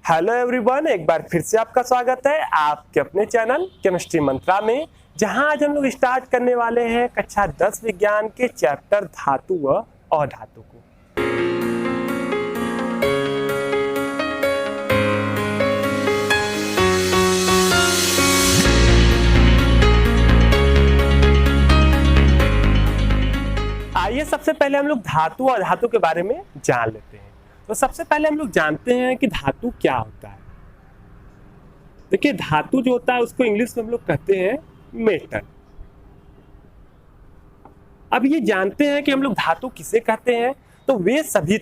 Hello everyone, एक बार फिर से आपका स्वागत है आपके अपने चैनल केमिस्ट्री मंत्रा में, जहां आज हम लोग स्टार्ट करने वाले हैं कक्षा 10 विज्ञान के चैप्टर धातु व अधातु को। आइए सबसे पहले हम लोग धातु और अधातु के बारे में जान लेते हैं। तो सबसे पहले हम लोग जानते हैं कि धातु क्या होता है। देखिए, धातु जो होता है उसको इंग्लिश में हम लोग कहते हैं मेटल। अब ये जानते हैं कि हम लोग धातु किसे कहते हैं। तो वे सभी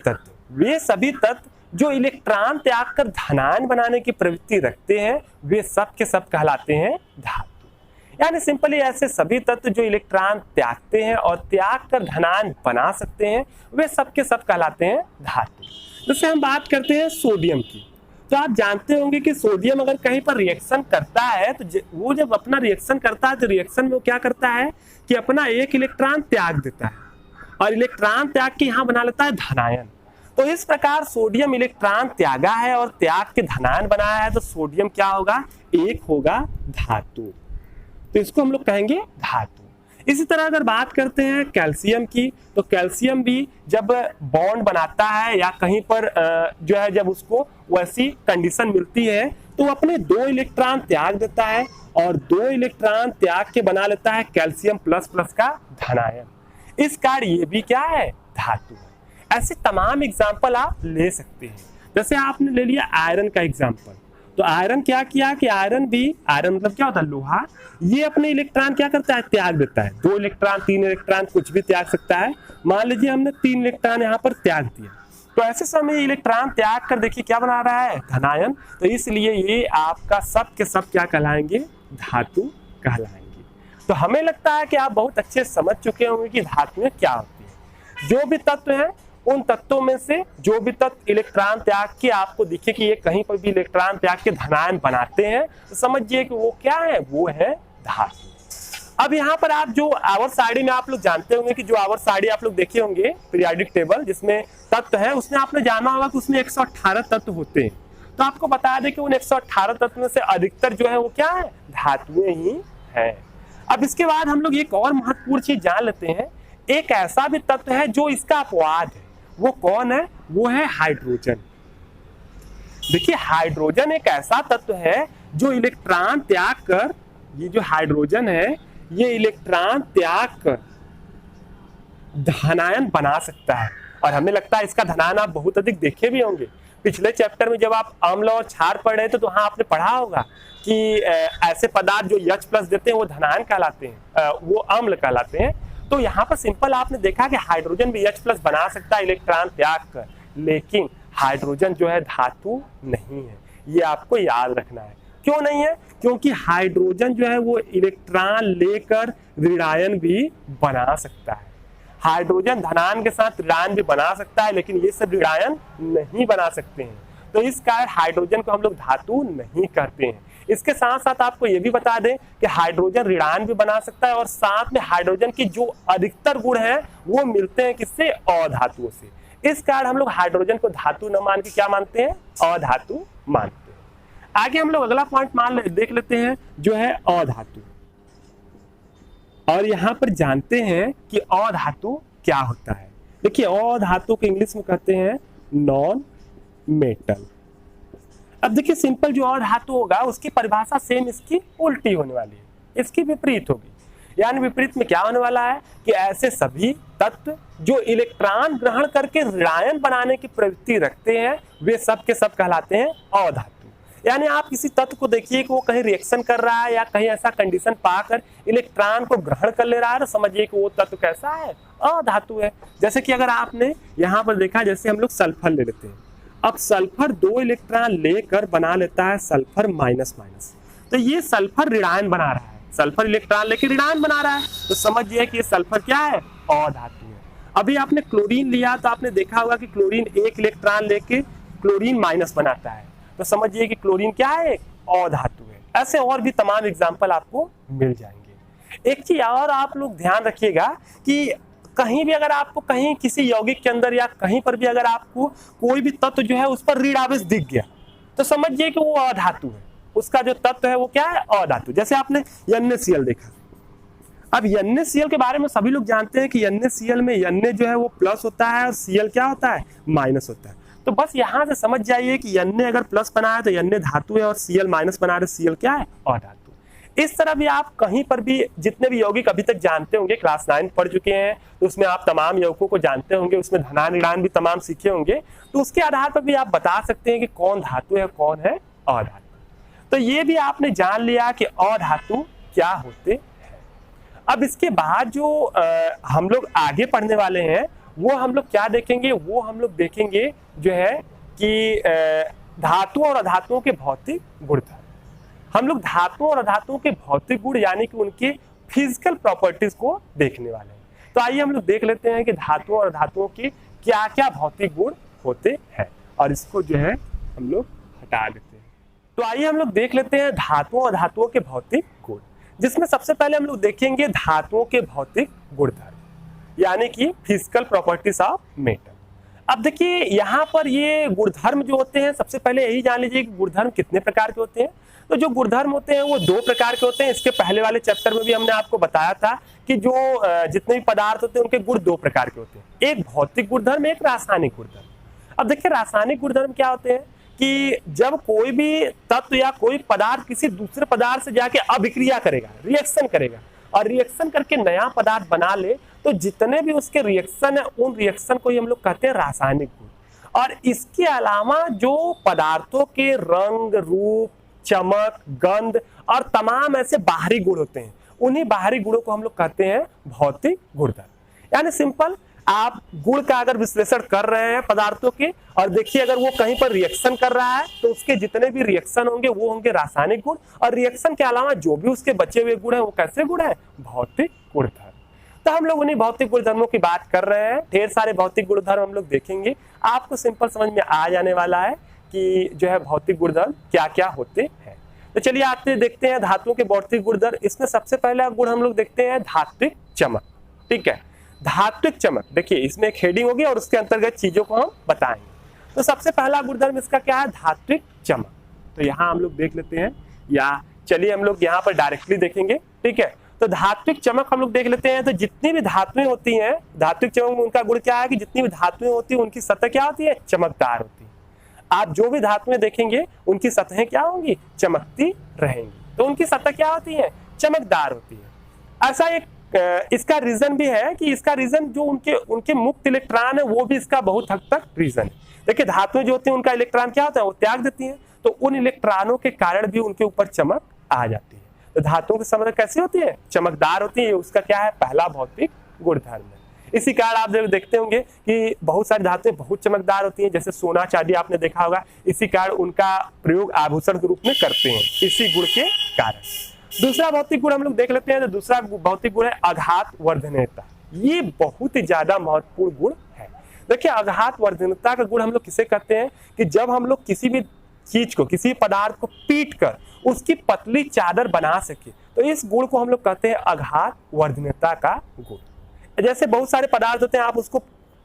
तत्व जो इलेक्ट्रॉन त्याग कर धनायन बनाने की प्रवृत्ति रखते हैं, वे सब के सब कहलाते हैं धातु। यानी सिंपली ऐसे सभी तत्व जो इलेक्ट्रॉन त्यागते हैं और त्याग कर धनायन बना सकते हैं, वे सब के सब कहलाते हैं धातु। जैसे हम बात करते हैं सोडियम की, तो आप जानते होंगे कि सोडियम अगर कहीं पर रिएक्शन करता है तो वो जब अपना रिएक्शन करता है तो रिएक्शन में वो क्या करता है कि अपना एक इलेक्ट्रॉन त्याग देता है और इलेक्ट्रॉन त्याग के यहाँ बना लेता है धनायन। तो इस प्रकार सोडियम इलेक्ट्रॉन त्यागा है और त्याग के धनायन बनाया है, तो सोडियम क्या होगा, एक होगा धातु। तो इसको हम लोग कहेंगे धातु। इसी तरह अगर बात करते हैं कैल्शियम की, तो कैल्शियम भी जब बॉन्ड बनाता है या कहीं पर जो है जब उसको वैसी कंडीशन मिलती है तो वो अपने 2 इलेक्ट्रॉन त्याग देता है और 2 इलेक्ट्रॉन त्याग के बना लेता है कैल्शियम प्लस प्लस का धनायन। इस कारण ये भी क्या है, धातु है। ऐसे तमाम एग्जाम्पल आप ले सकते हैं। जैसे आपने ले लिया आयरन का एग्जाम्पल, तो आयरन क्या किया कि आयरन मतलब क्या होता है, लोहा। ये अपने इलेक्ट्रॉन क्या करता है, त्याग देता है। 2 इलेक्ट्रॉन 3 इलेक्ट्रॉन कुछ भी त्याग सकता है। मान लीजिए हमने 3 इलेक्ट्रॉन यहाँ पर त्याग दिया, तो ऐसे समय इलेक्ट्रॉन त्याग कर देखिए क्या बना रहा है, धनायन। तो इसलिए ये आपका सब के सब क्या कहलाएंगे, धातु कहलाएंगे। तो हमें लगता है कि आप बहुत अच्छे समझ चुके होंगे कि धातुएं क्या होती है। जो भी तत्व है उन तत्वों में से जो भी तत्व इलेक्ट्रॉन त्याग के आपको दिखे कि ये कहीं पर भी इलेक्ट्रॉन त्याग के धनायन बनाते हैं, तो समझिए कि वो क्या है, वो है धातु। अब यहाँ पर आप जो आवर्त सारणी में आप लोग जानते होंगे कि जो आवर्त सारणी आप लोग देखे होंगे पीरियोडिक टेबल जिसमें तत्व है, उसमें आपने जाना होगा कि उसमें 118 तत्व होते हैं। तो आपको बता दें कि उन 118 तत्व में से अधिकतर जो है वो क्या है, धातुएं ही है। अब इसके बाद हम लोग एक और महत्वपूर्ण चीज जान लेते हैं। एक ऐसा भी तत्व है जो इसका अपवाद है, वो कौन है, वो है हाइड्रोजन। देखिए, हाइड्रोजन एक ऐसा तत्व है जो इलेक्ट्रॉन त्याग कर, ये जो हाइड्रोजन है ये इलेक्ट्रॉन त्याग कर धनायन बना सकता है। और हमें लगता है इसका धनायन आप बहुत अधिक देखे भी होंगे। पिछले चैप्टर में जब आप अम्ल और क्षार पढ़ रहे थे तो वहां आपने पढ़ा होगा कि ऐसे पदार्थ जो H+ देते हैं वो धनायन कहलाते हैं, वो अम्ल कहलाते हैं। तो यहाँ पर सिंपल आपने देखा कि हाइड्रोजन भी H+ बना सकता है इलेक्ट्रॉन त्याग कर, लेकिन हाइड्रोजन जो है धातु नहीं है। ये आपको याद रखना है। क्यों नहीं है, क्योंकि हाइड्रोजन जो है वो इलेक्ट्रॉन लेकर ऋणायन भी बना सकता है। हाइड्रोजन धनायन के साथ ऋणायन भी बना सकता है, लेकिन ये सब ऋणायन नहीं बना सकते हैं। तो इस कारण हाइड्रोजन को हम लोग धातु नहीं कहते हैं। इसके साथ साथ आपको ये भी बता दें कि हाइड्रोजन ऋणायन भी बना सकता है और साथ में हाइड्रोजन की जो अधिकतर गुण हैं वो मिलते हैं किससे, अधातुओं से। इस कारण हम लोग हाइड्रोजन को धातु न मान के क्या मानते हैं, अधातु मानते हैं। आगे हम लोग अगला पॉइंट देख लेते हैं जो है अधातु। और यहाँ पर जानते हैं कि अधातु क्या होता है। देखिए, अधातु को इंग्लिश में कहते हैं नॉन मेटल। अब देखिए, सिंपल जो अधातु होगा उसकी परिभाषा सेम इसकी उल्टी होने वाली है, इसकी विपरीत होगी। यानी विपरीत में क्या होने वाला है कि ऐसे सभी तत्व जो इलेक्ट्रॉन ग्रहण करके ऋणायन बनाने की प्रवृत्ति रखते हैं, वे सब के सब कहलाते हैं अधातु। यानी आप किसी तत्व को देखिए कि वो कहीं रिएक्शन कर रहा है या कहीं ऐसा कंडीशन पाकर इलेक्ट्रॉन को ग्रहण कर ले रहा है, तो समझिए कि वो तत्व कैसा है, अधातु है। जैसे कि अगर आपने यहाँ पर देखा, जैसे हम लोग सल्फर ले लेते हैं। अब सल्फर 2 इलेक्ट्रॉन लेकर बना लेता है सल्फर माइनस माइनस, तो ये सल्फर ऋणायन बना रहा है, सल्फर इलेक्ट्रॉन लेकर ऋणायन बना रहा है, तो समझिए कि ये सल्फर क्या है, अधातु है। अभी आपने क्लोरीन लिया तो आपने देखा होगा कि क्लोरीन 1 इलेक्ट्रॉन लेके क्लोरीन माइनस बनाता है, तो समझिए कि क्लोरीन क्या है, अधातु है। ऐसे और भी तमाम एग्जाम्पल आपको मिल जाएंगे। एक चीज और आप लोग ध्यान रखिएगा कि कहीं भी अगर आपको कहीं किसी यौगिक के अंदर या कहीं पर भी अगर आपको कोई भी तत्व जो है उस पर ऋण आवेश दिख गया, तो समझिए कि वो अधातु है, उसका जो तत्व है वो क्या है, अधातु। जैसे आपने NaCl देखा, अब NaCl के बारे में सभी लोग जानते हैं कि NaCl में Na जो है वो प्लस होता है और Cl क्या होता है, माइनस होता है। तो बस यहां से समझ जाइए कि Na अगर प्लस बना है तो Na धातु है और Cl माइनस बना है तो Cl क्या है, अधातु। इस तरह भी आप कहीं पर भी जितने भी यौगिक अभी तक जानते होंगे, क्लास 9 पढ़ चुके हैं तो उसमें आप तमाम यौगिकों को जानते होंगे, उसमें धनान ऋणान भी तमाम सीखे होंगे, तो उसके आधार पर भी आप बता सकते हैं कि कौन धातु है कौन है अधातु। तो ये भी आपने जान लिया कि अधातु क्या होते हैं। अब इसके बाद जो हम लोग आगे पढ़ने वाले हैं वो हम लोग क्या देखेंगे, वो हम लोग देखेंगे जो है कि धातुओं और अधातुओं के भौतिक गुणधर्म। हम लोग धातुओं और अधातुओं के भौतिक गुण यानी कि उनके फिजिकल प्रॉपर्टीज को देखने वाले हैं। तो आइए हम लोग देख लेते हैं कि धातुओं और अधातुओं के क्या क्या भौतिक गुण होते हैं, और इसको जो है हम लोग हटा देते हैं। तो आइए हम लोग देख लेते हैं धातुओं और अधातुओं के भौतिक गुण, जिसमें सबसे पहले हम लोग देखेंगे धातुओं के भौतिक गुणधर्म यानी कि फिजिकल प्रॉपर्टीज ऑफ मेटल। अब देखिए यहाँ पर ये गुणधर्म जो होते हैं, सबसे पहले यही जान लीजिए कि गुणधर्म कितने प्रकार के होते हैं। तो जो गुणधर्म होते हैं वो 2 प्रकार के होते हैं। इसके पहले वाले चैप्टर में भी हमने आपको बताया था कि जो जितने भी पदार्थ होते हैं उनके गुण 2 प्रकार के होते हैं, एक भौतिक गुणधर्म, एक रासायनिक गुणधर्म। अब देखिए रासायनिक गुणधर्म क्या होते हैं कि जब कोई भी तत्व या कोई पदार्थ किसी दूसरे पदार्थ से जाके अभिक्रिया करेगा, रिएक्शन करेगा, और रिएक्शन करके नया पदार्थ बना ले, तो जितने भी उसके रिएक्शन है उन रिएक्शन को ही हम लोग कहते हैं रासायनिक गुण। और इसके अलावा जो पदार्थों के रंग, रूप, चमक, गंध और तमाम ऐसे बाहरी गुण होते हैं, उन्हीं बाहरी गुणों को हम लोग कहते हैं भौतिक गुणधर्म। यानी सिंपल, आप गुण का अगर विश्लेषण कर रहे हैं पदार्थों के, और देखिए अगर वो कहीं पर रिएक्शन कर रहा है तो उसके जितने भी रिएक्शन होंगे वो होंगे रासायनिक गुण, और रिएक्शन के अलावा जो भी उसके बचे हुए गुण है वो कैसे गुण है, भौतिक गुणधर्म। तो हम लोग उन्हीं भौतिक गुणधर्मों की बात कर रहे हैं। ढेर सारे भौतिक गुणधर्म हम लोग देखेंगे, आपको सिंपल समझ में आ जाने वाला है कि जो है भौतिक गुणधर्म क्या क्या होते हैं। तो चलिए आते देखते हैं धातुओं के भौतिक गुणधर्म। इसमें सबसे पहला गुण हम लोग देखते हैं धात्विक चमक। ठीक है, धात्विक चमक, देखिए इसमें एक हेडिंग होगी और उसके अंतर्गत चीजों को हम बताएंगे। तो सबसे पहला गुणधर्म इसका क्या है, धात्विक चमक। तो यहाँ हम लोग देख लेते हैं, या चलिए हम लोग यहाँ पर डायरेक्टली देखेंगे। ठीक है, तो धात्विक चमक हम लोग देख लेते हैं। तो जितनी भी धातुएं होती हैं, धात्विक चमक में उनका गुण क्या है कि जितनी भी धातुएं होती है उनकी सतह क्या होती है, चमकदार होती है। आप जो भी धातुएं देखेंगे उनकी सतहें क्या होंगी, चमकती रहेंगी। तो उनकी सतह क्या होती है, चमकदार होती है। ऐसा एक इसका रीजन भी है कि इसका रीजन जो उनके मुक्त इलेक्ट्रॉन है वो भी इसका बहुत हद तक रीजन है। देखिए धातुएं जो होती हैं उनका इलेक्ट्रॉन क्या होता है, वो त्याग देती हैं, तो उन इलेक्ट्रॉनों के कारण भी उनके ऊपर चमक आ जाती है। तो धातुओं की सतह कैसी होती है, चमकदार होती है। उसका क्या है, पहला भौतिक गुणधर्म है। इसी कारण आप देखते होंगे कि बहुत सारी धातुएं बहुत चमकदार होती हैं, जैसे सोना चांदी आपने देखा होगा। इसी कारण उनका प्रयोग आभूषण के रूप में करते हैं, इसी गुण के कारण। दूसरा भौतिक गुण हम लोग देख लेते हैं। तो दूसरा भौतिक गुण है आघात वर्धनीयता। ये बहुत ही ज्यादा महत्वपूर्ण गुण है। देखिए आघात वर्धनीयता का गुण हम लोग किसे कहते हैं कि जब हम लोग किसी भी चीज को, किसी पदार्थ को पीट कर उसकी पतली चादर बना सके, तो इस गुण को हम लोग कहते हैं आघात वर्धनीयता का गुण। जैसे बहुत सारे पदार्थ होते हैं, आप उसको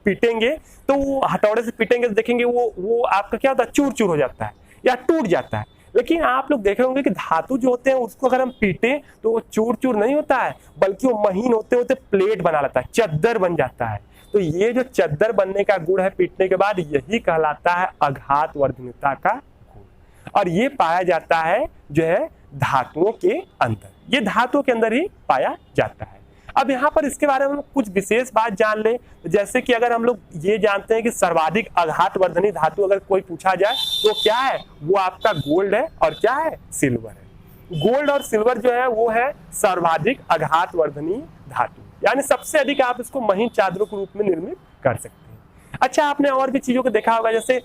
पीटेंगे तो वो हथौड़े से पीटेंगे तो देखेंगे वो आपका क्या होता है, चूर चूर हो जाता है या टूट जाता है। लेकिन आप लोग देखे होंगे कि धातु जो होते हैं उसको अगर हम पीटे तो वो चूर चूर नहीं होता है, बल्कि वो महीन होते होते प्लेट बना लेता है, चद्दर बन जाता है। तो ये जो चद्दर बनने का गुण है पीटने के बाद, यही कहलाता है आघात वर्धनीयता का गुण। और ये पाया जाता है जो है धातुओं के अंदर, ये धातुओं के अंदर ही पाया जाता है। अब यहाँ पर इसके बारे में कुछ विशेष बात जान लें। जैसे कि अगर हम लोग ये जानते हैं कि सर्वाधिक आघात वर्धनी धातु अगर कोई पूछा जाए तो क्या है, वो आपका गोल्ड है और क्या है, सिल्वर है। गोल्ड और सिल्वर जो है वो है सर्वाधिक आघात वर्धनी धातु, यानी सबसे अधिक आप इसको महीन चादरों के रूप में निर्मित कर सकते हैं। अच्छा, आपने और भी चीजों को देखा होगा, जैसे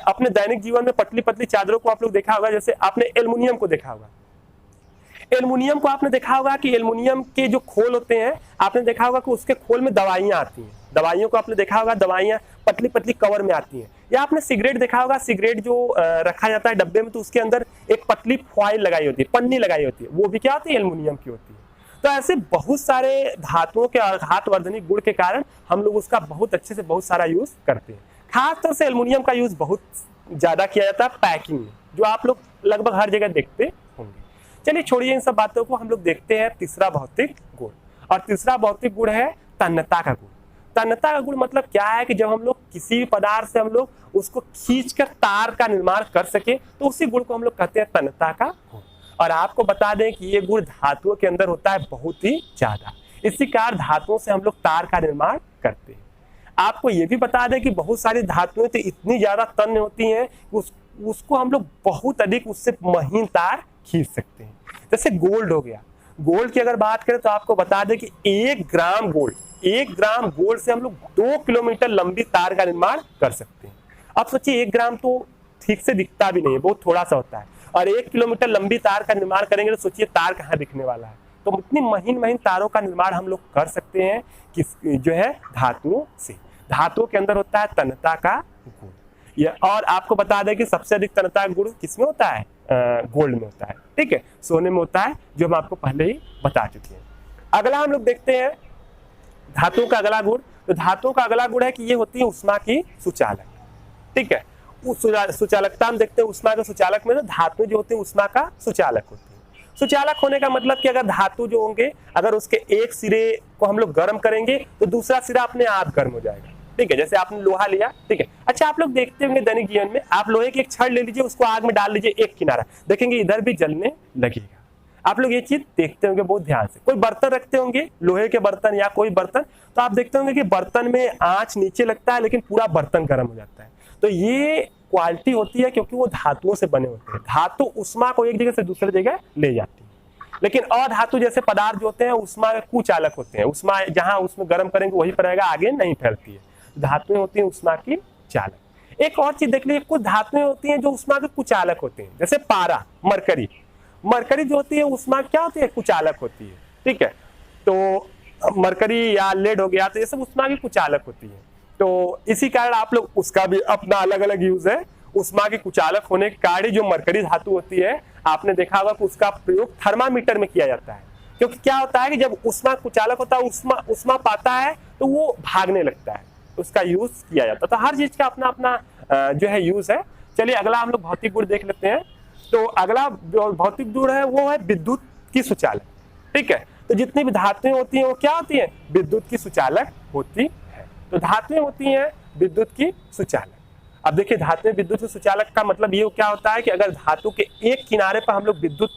अपने दैनिक जीवन में पतली पतली चादरों को आप लोग देखा होगा। जैसे आपने एल्युमिनियम को देखा होगा, एल्युमिनियम को आपने देखा होगा कि एल्युमिनियम के जो खोल होते हैं, आपने देखा होगा कि उसके खोल में दवाइयां आती हैं। दवाइयों को आपने देखा होगा, दवाइयां पतली पतली कवर में आती हैं। या आपने सिगरेट देखा होगा, सिगरेट जो रखा जाता है डब्बे में, तो उसके अंदर एक पतली फॉइल लगाई होती है, पन्नी लगाई होती है, वो भी क्या होती है, एल्युमिनियम की होती है। तो ऐसे बहुत सारे धातुओं के आघात वर्धनी गुण के कारण हम लोग उसका बहुत अच्छे से बहुत सारा यूज करते हैं। खासतौर से एल्युमिनियम का यूज बहुत ज्यादा किया जाता है पैकिंग में। जो आप लोग लगभग हर जगह देखते होंगे। चलिए छोड़िए इन सब बातों को, हम लोग देखते हैं तीसरा भौतिक गुण। और तीसरा भौतिक गुण है तन्यता का गुण। तन्यता का गुण मतलब क्या है कि जब हम लोग किसी भी पदार्थ से हम लोग उसको खींचकर तार का निर्माण कर सके तो उसी गुण को हम लोग कहते हैं तन्यता का गुण। और आपको बता दें कि ये गुण धातुओं के अंदर होता है बहुत ही ज्यादा। इसी कारण धातुओं से हम लोग तार का निर्माण करते हैं। आपको ये भी बता दें कि बहुत सारी धातुएं तो इतनी ज्यादा तन्य होती हैं उसको हम लोग बहुत अधिक उससे महीन तार खींच सकते हैं। जैसे गोल्ड हो गया, गोल्ड की अगर बात करें तो आपको बता दें कि 1 ग्राम गोल्ड से हम लोग 2 किलोमीटर लंबी तार का निर्माण कर सकते हैं। अब सोचिए 1 ग्राम तो ठीक से दिखता भी नहीं है, बहुत थोड़ा सा होता है, और 1 किलोमीटर लंबी तार का निर्माण करेंगे तो सोचिए तार कहाँ दिखने वाला है। तो इतनी महीन तारों का निर्माण हम लोग कर सकते हैं कि जो है धातुओं से। धातुओं के अंदर होता है तन्यता का गुण। और आपको बता दें कि सबसे अधिक तन्यता का गुण किसमें होता है? गोल्ड में होता है, ठीक है, सोने में होता है, जो हम आपको पहले ही बता चुके हैं। अगला हम लोग देखते हैं धातुओं का अगला गुण। तो धातुओं का अगला गुण है कि ये होती है उष्मा की सुचालक, ठीक है। सुचालकता हम देखते हैं उष्मा के सुचालक में, तो धातु जो होते हैं उष्मा का सुचालक होते हैं। सुचालक होने का मतलब कि अगर धातु जो होंगे अगर उसके एक सिरे को हम लोग गर्म करेंगे तो दूसरा सिरा अपने आप गर्म हो जाएगा, ठीक है। जैसे आपने लोहा लिया, ठीक है, अच्छा आप लोग देखते होंगे दैनिक जीवन में, आप लोहे की एक छड़ ले लीजिए, उसको आग में डाल लीजिए एक किनारा, देखेंगे इधर भी जलने लगेगा। आप लोग ये चीज देखते होंगे बहुत ध्यान से। कोई बर्तन रखते होंगे, लोहे के बर्तन या कोई बर्तन, तो आप देखते होंगे कि बर्तन में आंच नीचे लगता है लेकिन पूरा बर्तन गर्म हो जाता है। तो ये क्वालिटी होती है क्योंकि वो धातुओं से बने होते हैं। धातु उष्मा को एक जगह से दूसरी जगह ले जाती है, लेकिन अधातु जैसे पदार्थ जो होते हैं उष्मा के कुचालक होते हैं। उष्मा जहां उसमें गर्म करेंगे वही पर रहेगा, आगे नहीं फैलती है। धातुएं होती हैं उष्मा की चालक। एक और चीज देख लीजिए, कुछ धातुएं होती हैं जो उष्मा के कुचालक होते हैं, जैसे पारा, मरकरी जो होती है उष्मा क्या होती है? कुचालक होती है, ठीक है। तो मरकरी या लेड हो गया, तो ये सब उष्मा की कुचालक होती है। तो इसी कारण आप लोग उसका भी अपना अलग अलग यूज है। उष्मा की कुचालक होने के कारण जो मरकरी धातु होती है, आपने देखा होगा कि उसका प्रयोग थर्मामीटर में किया जाता है, क्योंकि क्या होता है कि जब उष्मा कुचालक होता है, उष्मा पाता है तो वो भागने लगता है, उसका यूज किया जाता है। तो हर चीज का अपना अपना जो है यूज है। चलिए अगला हम लोग भौतिक गुण देख लेते हैं। तो अगला भौतिक गुण है वो है विद्युत की सुचालक, ठीक है। तो जितनी भी धातुएं होती हैं वो क्या होती हैं? विद्युत की सुचालक होती है। तो धातुएं होती हैं विद्युत की सुचालक। अब देखिए धातुएं विद्युत की सुचालक का मतलब ये क्या होता है कि अगर धातु के एक किनारे पर हम लोग विद्युत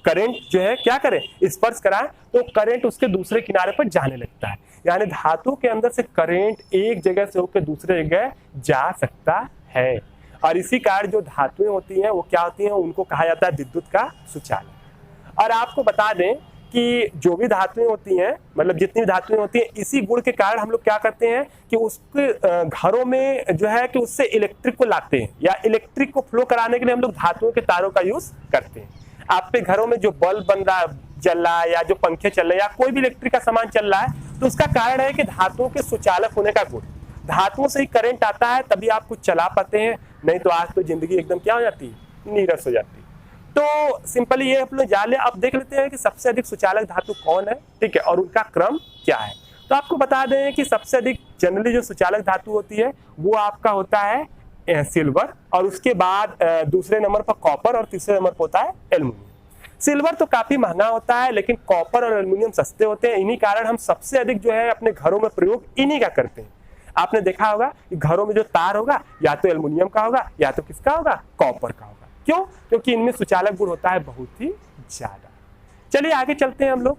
करंट जो है क्या करें? स्पर्श कराएं, तो करंट उसके दूसरे किनारे पर जाने लगता है। यानी धातु के अंदर से करंट एक जगह से होकर दूसरे जगह जा सकता है। और इसी कारण जो धातुएं होती हैं वो क्या होती हैं? उनको कहा जाता है विद्युत का सुचालक। और आपको बता दें कि जो भी धातुएं होती हैं, मतलब जितनी भी धातुएं होती हैं, इसी गुण के कारण हम लोग क्या करते हैं कि उसके घरों में जो है कि उससे इलेक्ट्रिक को लाते हैं, या इलेक्ट्रिक को फ्लो कराने के लिए हम लोग धातुओं के तारों का यूज करते हैं। आपके घरों में जो बल्ब बन रहा है, जल रहा है, या जो पंखे चल रहे हैं, या कोई भी इलेक्ट्रिक का सामान चल रहा है, तो उसका कारण है कि धातुओं के सुचालक होने का गुण। धातुओं से ही करंट आता है तभी आप कुछ चला पाते हैं, नहीं तो आज तो जिंदगी एकदम क्या हो जाती है? नीरस हो जाती है। तो सिंपली ये आप लोग जान ले। अब देख लेते हैं कि सबसे अधिक सुचालक धातु कौन है, ठीक है, और उनका क्रम क्या है। तो आपको बता दें कि सबसे अधिक जनरली जो सुचालक धातु होती है वो आपका होता है सिल्वर, और उसके बाद दूसरे नंबर पर कॉपर, और तीसरे नंबर पर होता है एल्युमिनियम। सिल्वर तो काफी महंगा होता है, लेकिन कॉपर और एल्युमिनियम सस्ते होते हैं। इन्हीं कारण हम सबसे अधिक जो है अपने घरों में प्रयोग इन्हीं का करते हैं। आपने देखा होगा कि घरों में जो तार होगा या तो एल्युमिनियम का होगा या तो किसका होगा? कॉपर का होगा। क्यों? क्योंकि इनमें सुचालक गुण होता है बहुत ही ज्यादा। चलिए आगे चलते हैं हम लोग,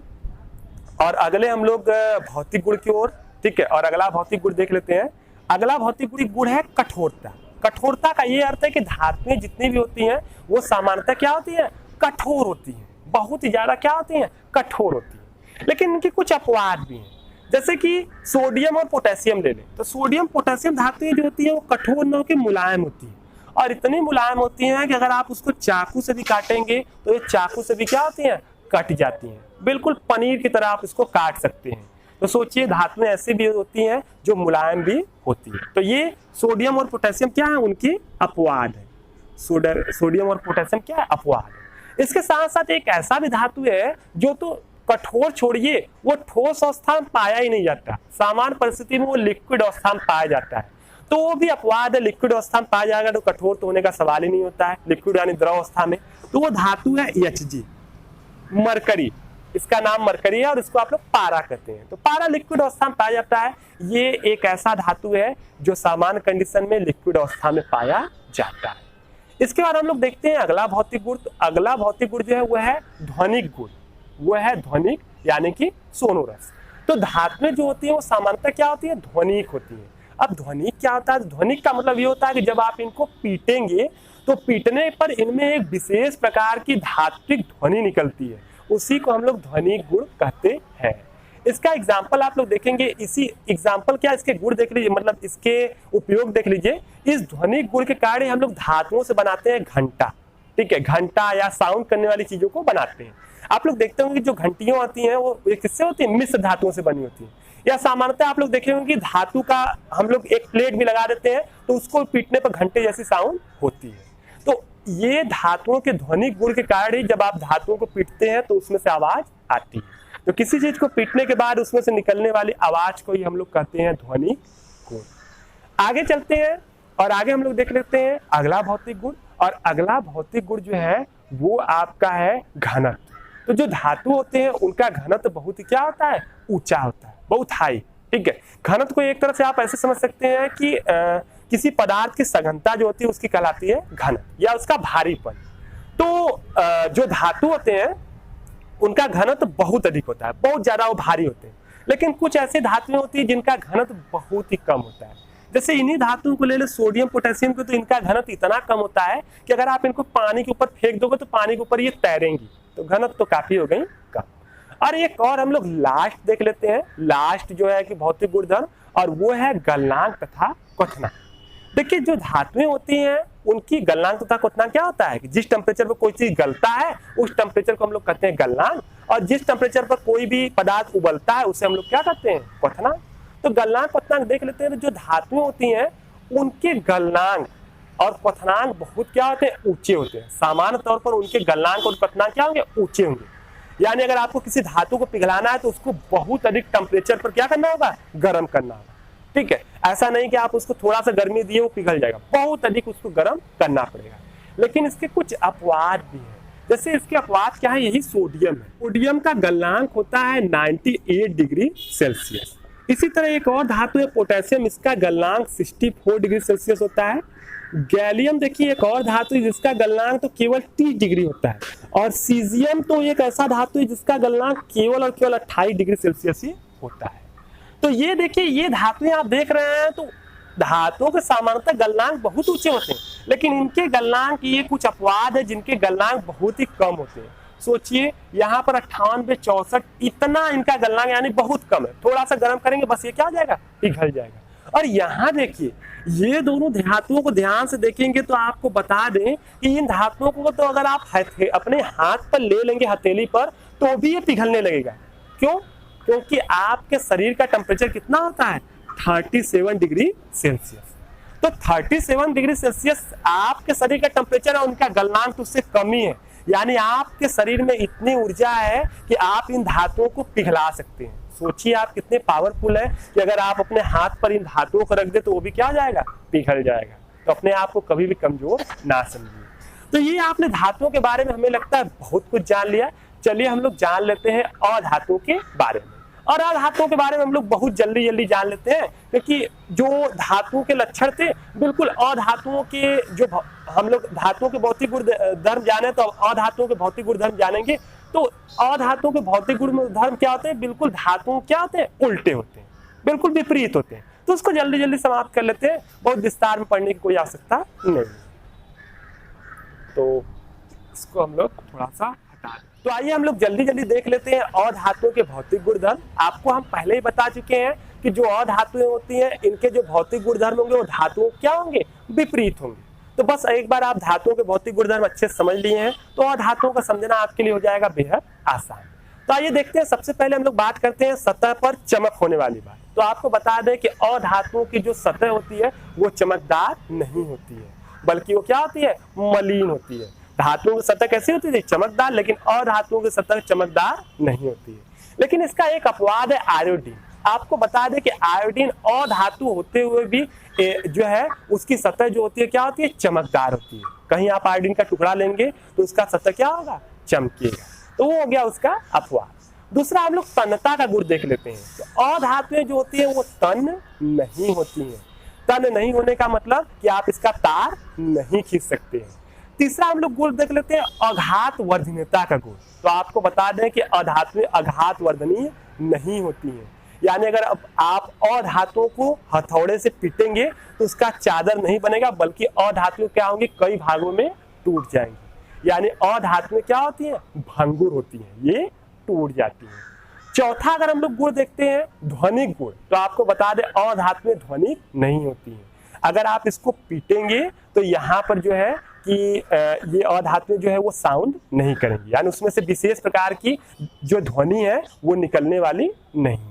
और अगले हम लोग भौतिक गुण की ओर, ठीक है। और अगला भौतिक गुण देख लेते हैं। अगला भौतिक गुण है कठोरता। कठोरता का ये अर्थ है कि धातुएं जितनी भी होती हैं वो सामान्यतः क्या होती है? कठोर होती है, बहुत ही ज्यादा क्या होती है? कठोर होती है। लेकिन इनके कुछ अपवाद भी हैं, जैसे कि सोडियम और पोटेशियम ले लें, तो सोडियम पोटेशियम धातुएं जो होती है वो कठोर न होकर मुलायम होती है, और इतनी मुलायम होती हैं कि अगर आप उसको चाकू से भी काटेंगे तो ये चाकू से भी क्या होती हैं? कट जाती हैं। बिल्कुल पनीर की तरह आप इसको काट सकते हैं। तो सोचिए धातुएं ऐसी भी होती हैं जो मुलायम भी होती है। तो ये सोडियम और पोटेशियम क्या है? उनकी अपवाद है। सोडियम और पोटेशियम क्या है? अपवाद है। इसके साथ साथ एक ऐसा भी धातु है जो तो कठोर छोड़िए, वो ठोस अवस्था में पाया ही नहीं जाता, सामान्य परिस्थिति में वो लिक्विड अवस्था में पाया जाता है। तो वो भी अपवाद है, लिक्विड अवस्था में पाया जाएगा तो कठोर तो होने का सवाल ही नहीं होता है, लिक्विड यानी द्रव अवस्था में। तो वो धातु है Hg, मरकरी, इसका नाम मरकरी है और इसको आप लोग पारा कहते हैं। तो पारा लिक्विड अवस्था में पाया जाता है। ये एक ऐसा धातु है जो सामान्य कंडीशन में लिक्विड अवस्था में पाया जाता है। इसके बाद हम लोग देखते हैं अगला भौतिक गुण। तो अगला भौतिक गुण जो है वह है ध्वनिक गुण, वह है ध्वनिक यानी कि सोनोरस। तो धातुएं जो होती है वो सामान्यतः क्या होती है, ध्वनिक होती है। अब ध्वनिक क्या होता है, ध्वनिक का मतलब ये होता है कि जब आप इनको पीटेंगे तो पीटने पर इनमें एक विशेष प्रकार की धात्विक ध्वनि निकलती है, उसी को हम लोग ध्वनिक गुण कहते हैं। इसका एग्जाम्पल आप लोग देखेंगे, इसी एग्जाम्पल क्या, इसके गुण देख लीजिए, मतलब इसके उपयोग देख लीजिए। इस ध्वनिक गुण के कार्य हम लोग धातुओं से बनाते हैं घंटा, ठीक है, घंटा या साउंड करने वाली चीजों को बनाते हैं। आप लोग देखते होंगे कि जो घंटियां होती हैं वो किससे होती है, मिश्र धातुओं से बनी होती है। या सामान्यतः आप लोग देखे होंगे कि धातु का हम लोग एक प्लेट भी लगा देते हैं तो उसको पीटने पर घंटे जैसी साउंड होती है। तो ये धातुओं के ध्वनिक गुण के कारण ही जब आप धातुओं को पीटते हैं तो उसमें से आवाज आती है। तो किसी चीज को पीटने के बाद उसमें से निकलने वाली आवाज को ही हम लोग कहते हैं ध्वनिक गुण। आगे चलते हैं और आगे हम लोग देख लेते हैं अगला भौतिक गुण। और अगला भौतिक गुण जो है वो आपका है घनत्व। तो जो धातु होते हैं उनका घनत्व बहुत ही क्या होता है, ऊंचा होता है, बहुत हाई, ठीक है। घनत्व को एक तरह से आप ऐसे समझ सकते हैं कि किसी पदार्थ की सघनता जो होती है उसकी कहलाती है घनत्व या उसका भारीपन। तो जो धातु होते हैं उनका घनत्व बहुत अधिक होता है, बहुत ज्यादा वो भारी होते हैं। लेकिन कुछ ऐसे धातुएं होती है जिनका घनत्व बहुत ही कम होता है। जैसे इन्हीं धातुओं को ले ले, सोडियम पोटेशियम को, तो इनका घनत्व इतना कम होता है कि अगर आप इनको पानी के ऊपर फेंक दोगे तो पानी के ऊपर ये तैरेंगी। तो घनत्व तो काफी हो गई कम। और एक और हम लोग लास्ट देख लेते हैं, लास्ट जो है कि भौतिक गुणधर्म, और वो है गलनांक तथा क्वथनांक। देखिए जो धातुएं होती हैं उनकी गलनांक तथा क्वथनांक क्या होता है कि जिस टेम्परेचर पर कोई चीज गलता है उस टेम्परेचर को हम लोग कहते हैं गलनांक, और जिस टेम्परेचर पर कोई भी पदार्थ उबलता है उसे हम लोग क्या कहते हैं, क्वथनांक। तो गलनांक क्वथनांक देख लेते हैं। तो जो धातुएं होती हैं उनके गलनांक और क्वथनांक बहुत क्या होते हैं, ऊंचे होते हैं। सामान्य तौर पर उनके गलनांक और क्वथनांक क्या होंगे, ऊंचे होंगे। यानी अगर आपको किसी धातु को पिघलाना है तो उसको बहुत अधिक टेम्परेचर पर क्या करना होगा, गर्म करना होगा, ठीक है। ऐसा नहीं कि आप उसको थोड़ा सा गर्मी दिए वो पिघल जाएगा, बहुत अधिक उसको गर्म करना पड़ेगा। लेकिन इसके कुछ अपवाद भी हैं। जैसे इसके अपवाद क्या है, यही सोडियम है। सोडियम का गलनांक होता है 98 डिग्री सेल्सियस। इसी तरह एक और धातु है पोटेशियम, इसका गलनांक 64 डिग्री सेल्सियस होता है। गैलियम देखिए एक और धातु है जिसका गलनांक तो केवल 30 डिग्री होता है। और सीजियम तो एक ऐसा धातु है जिसका गलनांक केवल और केवल 28 डिग्री सेल्सियस ही होता है। तो ये देखिए, ये धातुएं आप देख रहे हैं, तो धातुओं के सामान्यतः गलनांक बहुत ऊंचे होते हैं, लेकिन इनके गलनांक ये कुछ अपवाद है जिनके गलनांक बहुत ही कम होते हैं। सोचिए यहाँ पर 98, 64 इतना इनका गलनांक यानी बहुत कम है। थोड़ा सा गर्म करेंगे बस ये क्या हो जाएगा, पिघल जाएगा। और यहाँ देखिए ये दोनों धातुओं को ध्यान से देखेंगे तो आपको बता दें कि इन धातुओं को तो अगर आप अपने हाथ पर ले लेंगे हथेली पर तो भी ये पिघलने लगेगा। क्यों? क्योंकि आपके शरीर का टेम्परेचर कितना होता है, 37 डिग्री सेल्सियस। तो 37 डिग्री सेल्सियस आपके शरीर का टेम्परेचर है, उनका गलनांक तो उससे कम ही है। यानी आपके शरीर में इतनी ऊर्जा है कि आप इन धातुओं को पिघला सकते हैं। सोचिए आप कितने पावरफुल है कि अगर आप अपने हाथ पर इन धातुओं को रख दे तो वो भी क्या हो जाएगा, पिघल जाएगा। तो अपने आप को कभी भी कमजोर ना समझिए। तो ये आपने धातुओं के बारे में हमें लगता है बहुत कुछ जान लिया। चलिए हम लोग जान लेते हैं अधातुओं के बारे में। और अधातुओं के बारे में हम लोग बहुत जल्दी जान लेते हैं, क्योंकि जो धातुओं के लक्षण थे बिल्कुल अधातुओं के, जो हम लोग धातुओं के भौतिक गुणधर्म जाने तो अधातुओं के भौतिक गुणधर्म जानेंगे। तो अधातुओं के भौतिक गुणधर्म क्या होते हैं, बिल्कुल धातुओं क्या होते हैं, उल्टे होते हैं, बिल्कुल विपरीत होते हैं। तो उसको जल्दी समाप्त कर लेते हैं, बहुत विस्तार में पढ़ने की कोई आवश्यकता नहीं। तो इसको हम लोग थोड़ा सा हटा दें। तो आइए हम लोग जल्दी देख लेते हैं अधातुओं के भौतिक गुणधर्म। आपको हम पहले ही बता चुके हैं कि जो अधातुएं होती हैं इनके जो भौतिक गुणधर्म होंगे वो धातुओं क्या होंगे, विपरीत होंगे। तो बस एक बार आप धातुओं के भौतिक गुणधर्म अच्छे से समझ लिए हैं तो अधातुओं का समझना आपके लिए हो जाएगा बेहद आसान। तो आइए देखते हैं, सबसे पहले हम लोग बात करते हैं सतह पर चमक होने वाली बात। तो आपको बता दें कि अधातुओं की जो सतह होती है वो चमकदार नहीं होती है, बल्कि वो क्या होती है, मलिन होती है। धातुओं की सतह कैसी होती है, चमकदार, लेकिन अधातुओं की सतह चमकदार नहीं होती है। लेकिन इसका एक अपवाद है आयोडीन। आपको बता दें कि आयोडीन अधातु होते हुए भी जो है उसकी सतह जो होती है क्या होती है, चमकदार होती है। कहीं आप आयोडीन का टुकड़ा लेंगे तो उसका सतह क्या होगा, चमकेगा। तो वो हो गया उसका अपवाद। दूसरा हम लोग तन्यता का गुण देख लेते हैं। तो अधातुएं जो होती है वो तन नहीं होती हैं। तन नहीं होने का मतलब कि आप इसका तार नहीं खींच सकते हैं। तीसरा हम लोग गुण देख लेते हैं अघात वर्धनीयता का गुण। तो आपको बता दें कि अधातुएं अघात वर्धनीय नहीं होती हैं। यानी अगर आप अधातुओं को हथौड़े से पीटेंगे तो उसका चादर नहीं बनेगा, बल्कि अधातुएं क्या होंगी, कई भागों में टूट जाएंगी। यानी अधातुएं क्या होती हैं, भंगुर होती हैं, ये टूट जाती हैं। चौथा अगर हम लोग गुण देखते हैं ध्वनिक गुण, तो आपको बता दें अधातुएं ध्वनिक नहीं होती हैं। अगर आप इसको पीटेंगे तो यहाँ पर जो है कि ये अधातुएं जो है वो साउंड नहीं करेंगी, यानी उसमें से विशेष प्रकार की जो ध्वनि है वो निकलने वाली नहीं है।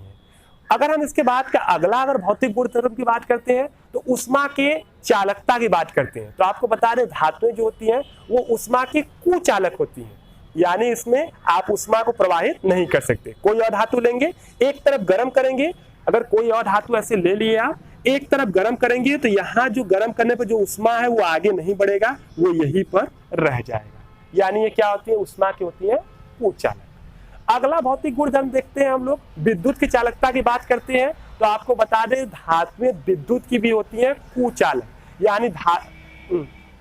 अगर हम इसके बाद का अगला अगर भौतिक गुण धर्म की बात करते हैं तो उष्मा के चालकता की बात करते हैं। तो आपको बता दें धातुएं जो होती हैं वो उष्मा की कुचालक होती हैं, यानी इसमें आप उष्मा को प्रवाहित नहीं कर सकते। कोई अधातु लेंगे, एक तरफ गर्म करेंगे, अगर कोई अधातु ऐसे ले लिए आप एक तरफ गर्म करेंगे तो यहाँ जो गर्म करने पर जो उष्मा है वो आगे नहीं बढ़ेगा, वो यहीं पर रह जाएगा। यानी ये क्या होती है, उष्मा की होती है कुचालक। अगला भौतिक गुण धर्म देखते हैं हम लोग विद्युत की चालकता की बात करते हैं। तो आपको बता दें धातुएं विद्युत की भी होती है कुचालक, यानी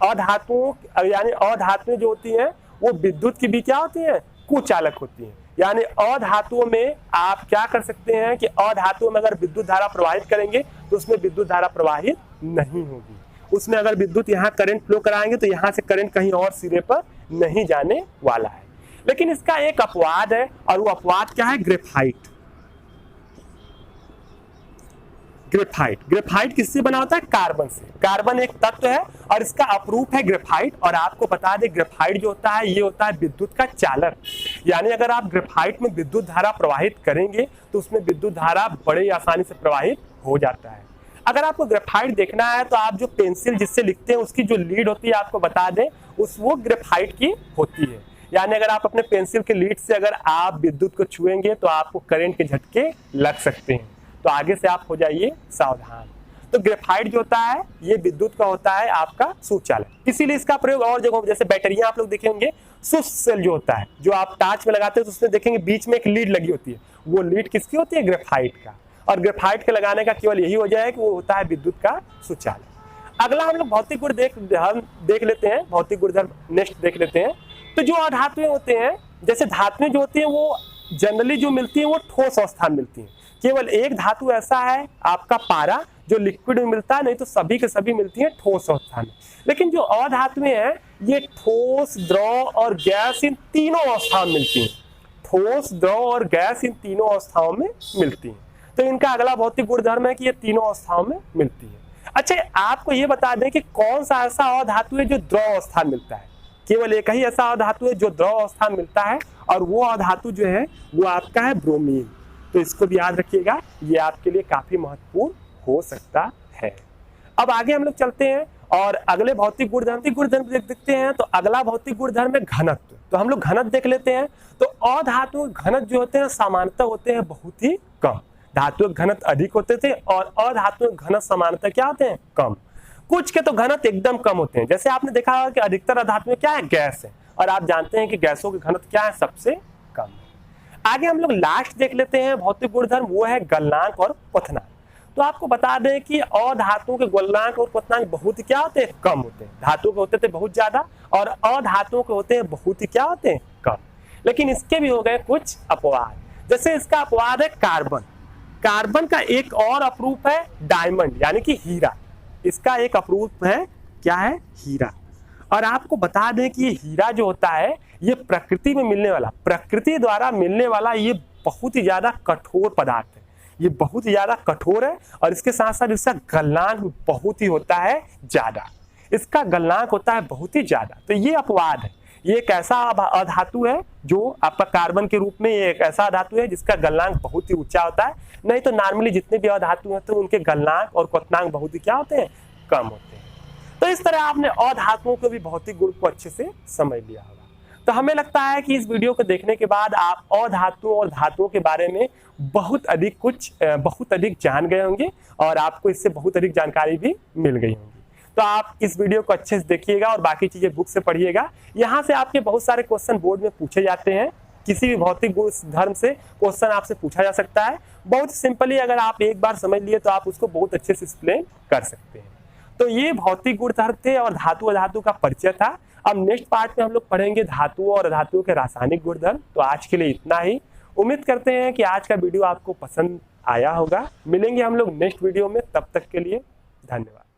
अधातुएं जो होती हैं वो विद्युत की भी क्या होती है, कुचालक होती हैं। यानी अधातुओं में आप क्या कर सकते हैं कि अधातुओं में अगर विद्युत धारा प्रवाहित करेंगे तो उसमें विद्युत धारा प्रवाहित नहीं होगी। उसमें अगर विद्युत यहाँ करंट फ्लो कराएंगे तो यहाँ से करंट कहीं और सिरे पर नहीं जाने वाला है। लेकिन इसका एक अपवाद है, और वो अपवाद क्या है, ग्रेफाइट। ग्रेफाइट किससे बना होता है, कार्बन से। कार्बन एक तत्व है और इसका अपरूप है ग्रेफाइट। और आपको बता दें ग्रेफाइट जो होता है ये होता है विद्युत का चालक। यानी अगर आप ग्रेफाइट में विद्युत धारा प्रवाहित करेंगे तो उसमें विद्युत धारा बड़े आसानी से प्रवाहित हो जाता है। अगर आपको ग्रेफाइट देखना है तो आप जो पेंसिल जिससे लिखते हैं उसकी जो लीड होती है आपको बता दें वो ग्रेफाइट की होती है। यानी अगर आप अपने पेंसिल के लीड से अगर आप विद्युत को छुएंगे तो आपको करंट के झटके लग सकते हैं, तो आगे से आप हो जाइए सावधान। तो ग्रेफाइट जो होता है ये विद्युत का होता है आपका सुचालक, इसीलिए इसका प्रयोग और जगहों जैसे बैटरियां आप लोग देखेंगे, स्विच सेल जो होता है जो आप टार्च में लगाते हैं तो उसमें देखेंगे बीच में एक लीड लगी होती है, वो लीड किसकी होती है, ग्रेफाइट का। और ग्रेफाइट के लगाने का केवल यही वजह है कि वो होता है विद्युत का सुचालक। अगला हम लोग भौतिक गुण देख लेते हैं, भौतिक गुण नेक्स्ट देख लेते हैं। तो जो अधातुएं होते हैं, जैसे धातुएं जो होती हैं वो जनरली जो मिलती है वो ठोस अवस्था में मिलती है। केवल एक धातु ऐसा है आपका पारा जो लिक्विड में मिलता है, नहीं तो सभी के सभी मिलती हैं ठोस अवस्था में। लेकिन जो अधातुएं हैं ये ठोस, द्रव और गैस इन तीनों अवस्थाओं में मिलती हैं। ठोस, द्रव और गैस इन तीनों अवस्थाओं में मिलती हैं। तो इनका अगला भौतिक गुणधर्म है कि ये तीनों अवस्थाओं में मिलती है। अच्छा, आपको ये बता दें कि कौन सा ऐसा अधातु है जो द्रव अवस्था में मिलता है। केवल एक ही ऐसा अधातु है जो द्रव अवस्था में मिलता है, और वो अधातु जो है वो आपका है ब्रोमीन। तो इसको भी याद रखिएगा, ये आपके लिए काफी महत्वपूर्ण हो सकता है। अब आगे हम लोग चलते हैं और अगले भौतिक गुणधर्म देखते हैं। तो अगला भौतिक गुणधर्म है घनत्व। तो हम लोग घनत्व देख लेते हैं। तो अधातु घनत्व जो होते हैं सामान्यतः होते हैं बहुत ही कम। धातु घनत्व अधिक होते थे और अधातु घनत्व सामान्यतः क्या होते हैं, कम। कुछ के तो घनत्व एकदम कम होते हैं। जैसे आपने देखा होगा कि अधिकतर अधातु में क्या है, गैस है, और आप जानते हैं कि गैसों के घनत्व क्या है, सबसे कम है। आगे हम लोग लास्ट देख लेते हैं भौतिक गुणधर्म, वो है गलनांक और क्वथनांक। तो आपको बता दें कि अधातुओं के गलनांक और क्वथनांक बहुत ही क्या होते हैं, कम होते हैं। धातु के होते थे बहुत ज्यादा और अधातुओं के होते हैं बहुत ही क्या होते हैं, कम। लेकिन इसके भी हो गए कुछ अपवाद। जैसे इसका अपवाद है कार्बन। कार्बन का एक और अपरूप है डायमंड, यानी कि हीरा। इसका एक अपरूप है क्या है, हीरा। और आपको बता दें कि ये हीरा जो होता है ये प्रकृति में मिलने वाला, प्रकृति द्वारा मिलने वाला ये बहुत ही ज्यादा कठोर पदार्थ है। ये बहुत ही ज्यादा कठोर है और इसके साथ साथ इसका गलनांक बहुत ही होता है ज्यादा। इसका गलनांक होता है बहुत ही ज्यादा। तो ये अपवाद है। ये एक ऐसा अधातु है जो आपका कार्बन के रूप में, ये एक ऐसा धातु है जिसका गलनांक बहुत ही ऊंचा होता है। नहीं तो नॉर्मली जितने भी अधातु होते हैं उनके गलनांक और क्वथनांक बहुत ही क्या होते हैं, कम होते हैं। तो इस तरह आपने अधातुओं के भी भौतिक गुण को अच्छे से समझ लिया होगा। तो हमें लगता है कि इस वीडियो को देखने के बाद आप अधातुओं और धातुओं के बारे में बहुत अधिक जान गए होंगे और आपको इससे बहुत अधिक जानकारी भी मिल गई होंगी। तो आप इस वीडियो को अच्छे से देखिएगा और बाकी चीजें बुक से पढ़िएगा। यहाँ से आपके बहुत सारे क्वेश्चन बोर्ड में पूछे जाते हैं। किसी भी भौतिक गुण धर्म से क्वेश्चन आपसे पूछा जा सकता है। बहुत सिंपली अगर आप एक बार समझ लिए तो आप उसको बहुत अच्छे से एक्सप्लेन कर सकते हैं। तो ये भौतिक गुण धर्म थे और धातु अधातु का परिचय था। अब नेक्स्ट पार्ट में हम लोग पढ़ेंगे धातुओं और अधातुओं के रासायनिक गुणधर्म। तो आज के लिए इतना ही। उम्मीद करते हैं कि आज का वीडियो आपको पसंद आया होगा। मिलेंगे हम लोग नेक्स्ट वीडियो में, तब तक के लिए धन्यवाद।